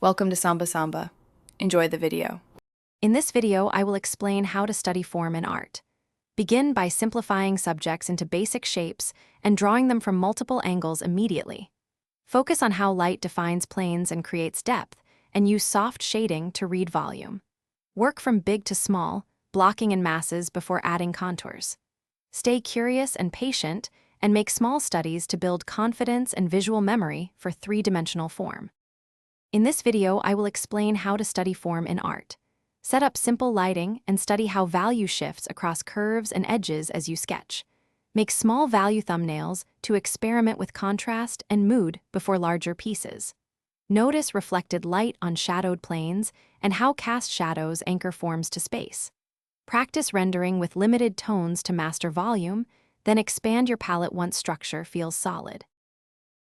Welcome to Samba Samba. Enjoy the video. In this video, I will explain how to study form in art. Begin by simplifying subjects into basic shapes and drawing them from multiple angles immediately. Focus on how light defines planes and creates depth, and use soft shading to read volume. Work from big to small, blocking in masses before adding contours. Stay curious and patient, and make small studies to build confidence and visual memory for three-dimensional form. In this video, I will explain how to study form in art. Set up simple lighting and study how value shifts across curves and edges as you sketch. Make small value thumbnails to experiment with contrast and mood before larger pieces. Notice reflected light on shadowed planes and how cast shadows anchor forms to space. Practice rendering with limited tones to master volume, then expand your palette once structure feels solid.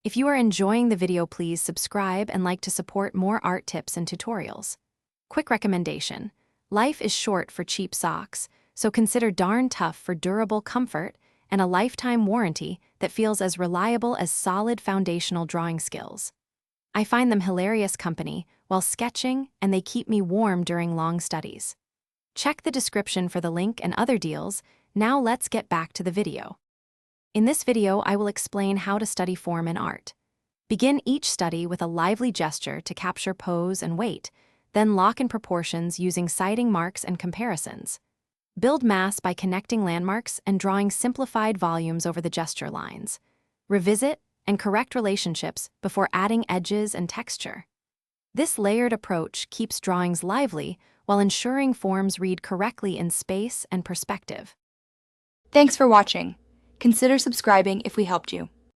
If you are enjoying the video, please subscribe and like to support more art tips and tutorials. Quick recommendation: life is short for cheap socks, so consider darn tough for durable comfort and a lifetime warranty that feels as reliable as solid foundational drawing skills. I find them hilarious company while sketching, and they keep me warm during long studies. Check the description for the link and other deals. Now let's get back to the video. In this video, I will explain how to study form in art. Begin each study with a lively gesture to capture pose and weight, then lock in proportions using sighting marks and comparisons. Build mass by connecting landmarks and drawing simplified volumes over the gesture lines. Revisit and correct relationships before adding edges and texture. This layered approach keeps drawings lively while ensuring forms read correctly in space and perspective. Thanks for watching. Consider subscribing if we helped you.